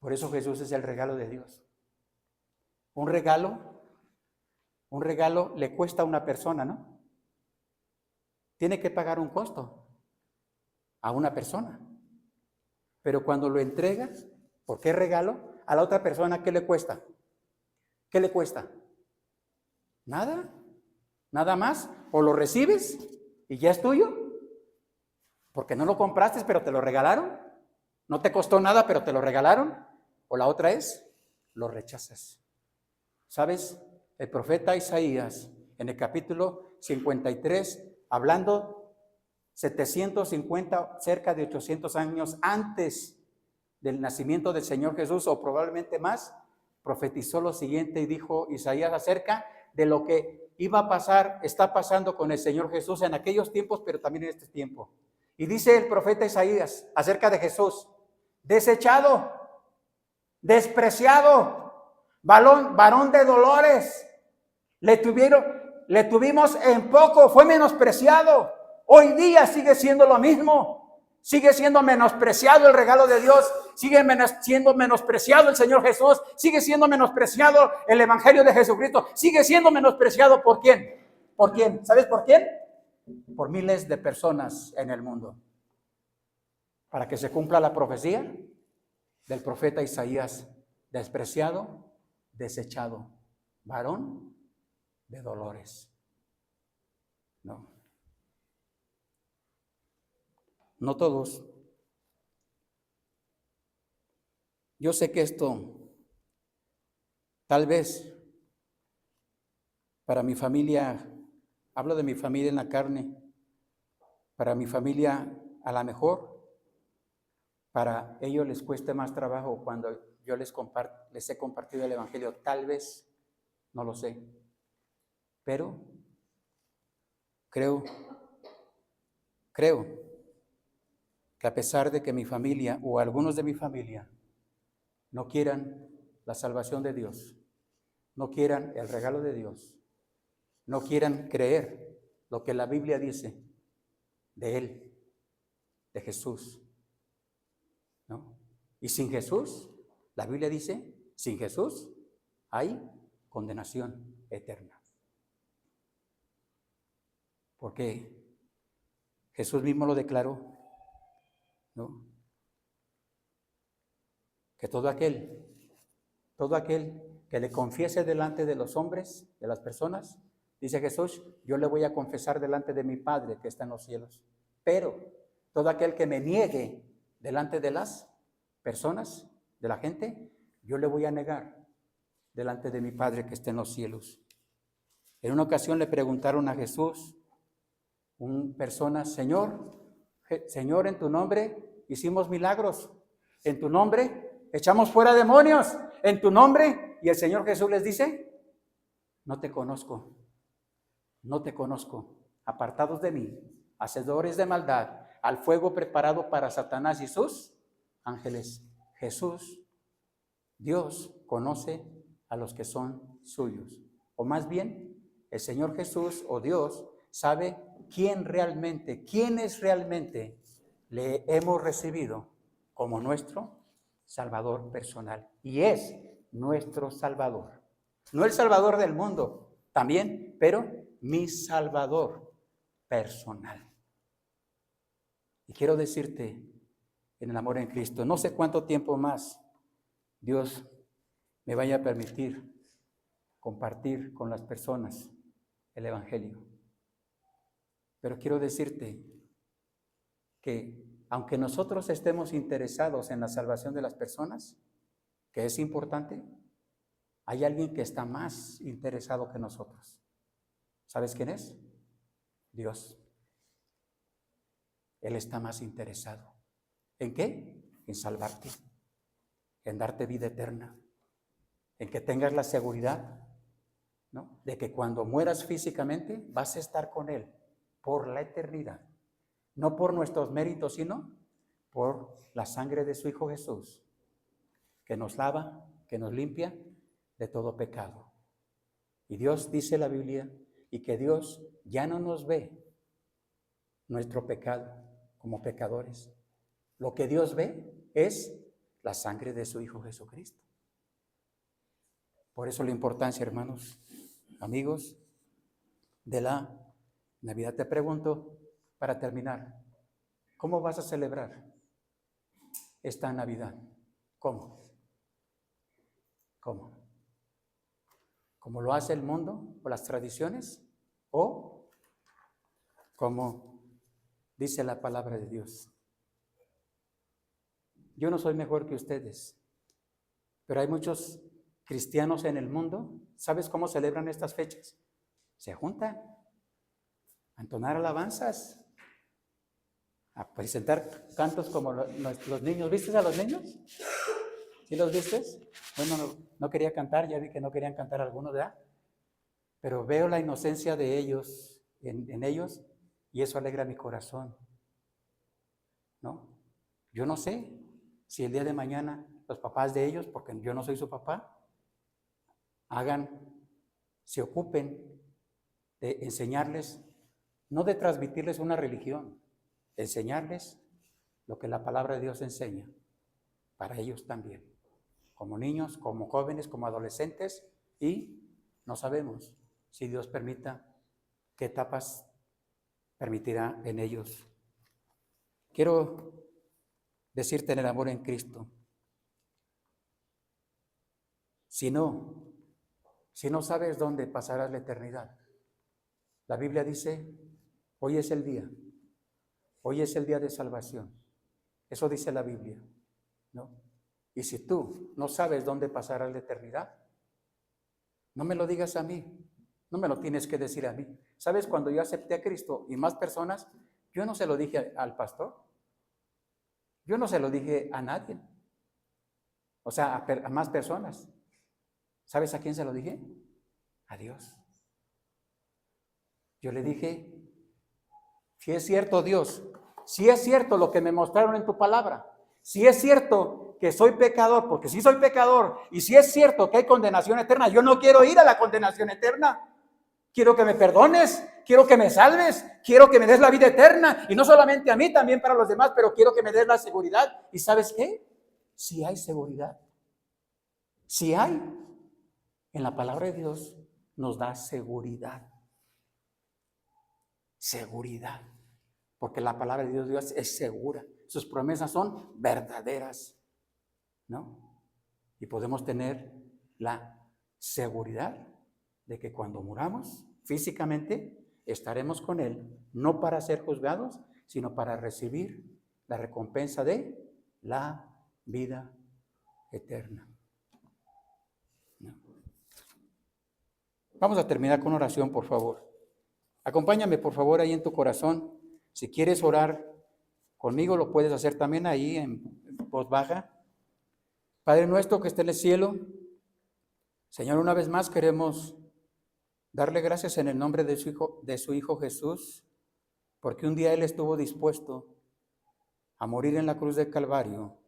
Por eso Jesús es el regalo de Dios. Un regalo le cuesta a una persona, ¿no? Tiene que pagar un costo a una persona. Pero cuando lo entregas, porque es regalo, a la otra persona, ¿qué le cuesta? ¿Qué le cuesta? Nada, nada más. O lo recibes y ya es tuyo, porque no lo compraste, pero te lo regalaron. No te costó nada, pero te lo regalaron. O la otra es, lo rechazas. ¿Sabes? El profeta Isaías, en el capítulo 53, hablando 750, cerca de 800 años antes del nacimiento del Señor Jesús, o probablemente más, profetizó lo siguiente y dijo Isaías acerca de lo que iba a pasar, está pasando con el Señor Jesús en aquellos tiempos, pero también en este tiempo. Y dice el profeta Isaías acerca de Jesús: desechado, despreciado, varón de dolores, le tuvimos en poco, fue menospreciado. Hoy día sigue siendo lo mismo, sigue siendo menospreciado el regalo de Dios, sigue siendo menospreciado el Señor Jesús, sigue siendo menospreciado el Evangelio de Jesucristo, sigue siendo menospreciado. ¿Por quién? ¿Por quién? ¿Sabes por quién? Por miles de personas en el mundo. Para que se cumpla la profecía del profeta Isaías: despreciado, desechado, varón de dolores. No todos. Yo sé que esto, tal vez, para mi familia, hablo de mi familia en la carne, para mi familia a lo mejor, para ellos les cueste más trabajo cuando yo les he compartido el Evangelio, tal vez, no lo sé, pero creo que a pesar de que mi familia o algunos de mi familia no quieran la salvación de Dios, no quieran el regalo de Dios, no quieran creer lo que la Biblia dice de Él, de Jesús, ¿no? Y sin Jesús, la Biblia dice, sin Jesús hay condenación eterna. Porque Jesús mismo lo declaró, ¿no? Que todo aquel que le confiese delante de los hombres, de las personas, dice Jesús, yo le voy a confesar delante de mi Padre que está en los cielos. Pero todo aquel que me niegue delante de las personas, de la gente, yo le voy a negar delante de mi Padre que está en los cielos. En una ocasión le preguntaron a Jesús, una persona: Señor, en tu nombre hicimos milagros, en tu nombre echamos fuera demonios, en tu nombre. Y el Señor Jesús les dice: no te conozco, apartados de mí, hacedores de maldad, al fuego preparado para Satanás y sus ángeles. Jesús, Dios, conoce a los que son suyos. O más bien, el Señor Jesús o Dios sabe quiénes realmente le hemos recibido como nuestro Salvador personal. Y es nuestro Salvador. No el Salvador del mundo, también, pero mi Salvador personal. Y quiero decirte, en el amor en Cristo, no sé cuánto tiempo más Dios me vaya a permitir compartir con las personas el Evangelio. Pero quiero decirte que aunque nosotros estemos interesados en la salvación de las personas, que es importante, hay alguien que está más interesado que nosotros. ¿Sabes quién es? Dios. Él está más interesado. ¿En qué? En salvarte, en darte vida eterna, en que tengas la seguridad, ¿no?, de que cuando mueras físicamente vas a estar con Él por la eternidad. No por nuestros méritos, sino por la sangre de su Hijo Jesús, que nos lava, que nos limpia de todo pecado. Y Dios, dice la Biblia, y que Dios ya no nos ve nuestro pecado como pecadores. Lo que Dios ve es la sangre de su Hijo Jesucristo. Por eso la importancia, hermanos, amigos, de la Navidad. Te pregunto, para terminar, ¿cómo vas a celebrar esta Navidad? ¿Cómo? ¿Cómo? ¿Cómo lo hace el mundo o las tradiciones? ¿O como dice la palabra de Dios? Yo no soy mejor que ustedes, pero hay muchos cristianos en el mundo. ¿Sabes cómo celebran estas fechas? Se juntan a entonar alabanzas, a presentar cantos como los niños. ¿Viste a los niños? ¿Sí los viste? Bueno, no quería cantar, ya vi que no querían cantar algunos, ¿verdad? Pero veo la inocencia de ellos, en ellos, y eso alegra mi corazón, ¿no? Yo no sé si el día de mañana los papás de ellos, porque yo no soy su papá, se ocupen de enseñarles, no de transmitirles una religión, enseñarles lo que la palabra de Dios enseña, para ellos también, como niños, como jóvenes, como adolescentes, y no sabemos si Dios permita, qué etapas permitirá en ellos. Quiero decirte en el amor en Cristo, si no sabes dónde pasarás la eternidad, la Biblia dice, hoy es el día de salvación. Eso dice la Biblia, ¿no? Y si tú no sabes dónde pasarás la eternidad, no me lo digas a mí, no me lo tienes que decir a mí. ¿Sabes? Cuando yo acepté a Cristo y más personas, yo no se lo dije al pastor, yo no se lo dije a nadie, o sea, a más personas. ¿Sabes a quién se lo dije? A Dios. Yo le dije, si es cierto, Dios, si es cierto lo que me mostraron en tu palabra, si es cierto que soy pecador, porque sí soy pecador, y si es cierto que hay condenación eterna, yo no quiero ir a la condenación eterna. Quiero que me perdones, quiero que me salves, quiero que me des la vida eterna, y no solamente a mí, también para los demás, pero quiero que me des la seguridad. ¿Y sabes qué? Si hay seguridad, si hay, en la palabra de Dios nos da seguridad. Seguridad, porque la palabra de Dios es segura, sus promesas son verdaderas, ¿no? Y podemos tener la seguridad de que cuando muramos físicamente estaremos con Él, no para ser juzgados, sino para recibir la recompensa de la vida eterna. ¿No? Vamos a terminar con oración, por favor. Acompáñame, por favor, ahí en tu corazón. Si quieres orar conmigo, lo puedes hacer también ahí en voz baja. Padre nuestro que esté en el cielo, Señor, una vez más queremos darle gracias en el nombre de su Hijo Jesús, porque un día Él estuvo dispuesto a morir en la cruz del Calvario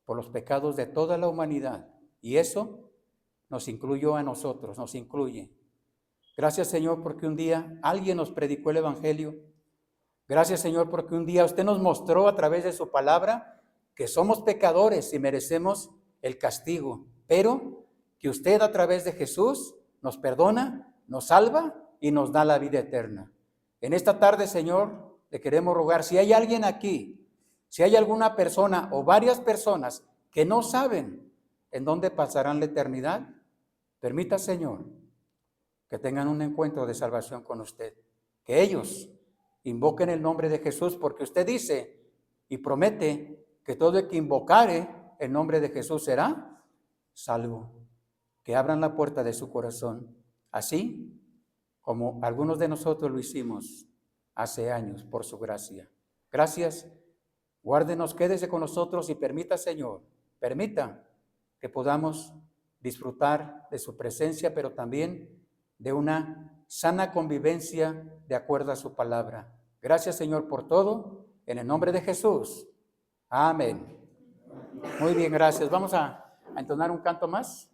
por los pecados de toda la humanidad. Y eso nos incluyó a nosotros, nos incluye. Gracias, Señor, porque un día alguien nos predicó el Evangelio. Gracias, Señor, porque un día usted nos mostró a través de su palabra que somos pecadores y merecemos el castigo, pero que usted a través de Jesús nos perdona, nos salva y nos da la vida eterna. En esta tarde, Señor, le queremos rogar, si hay alguien aquí, si hay alguna persona o varias personas que no saben en dónde pasarán la eternidad, permita, Señor, que tengan un encuentro de salvación con usted, que ellos invoquen el nombre de Jesús, porque usted dice y promete que todo el que invocare el nombre de Jesús será salvo. Que abran la puerta de su corazón, así como algunos de nosotros lo hicimos hace años por su gracia. Gracias, guárdenos, quédese con nosotros y permita, Señor, permita que podamos disfrutar de su presencia, pero también de una sana convivencia de acuerdo a su palabra. Gracias, Señor, por todo, en el nombre de Jesús. Amén. Muy bien, gracias. Vamos a entonar un canto más.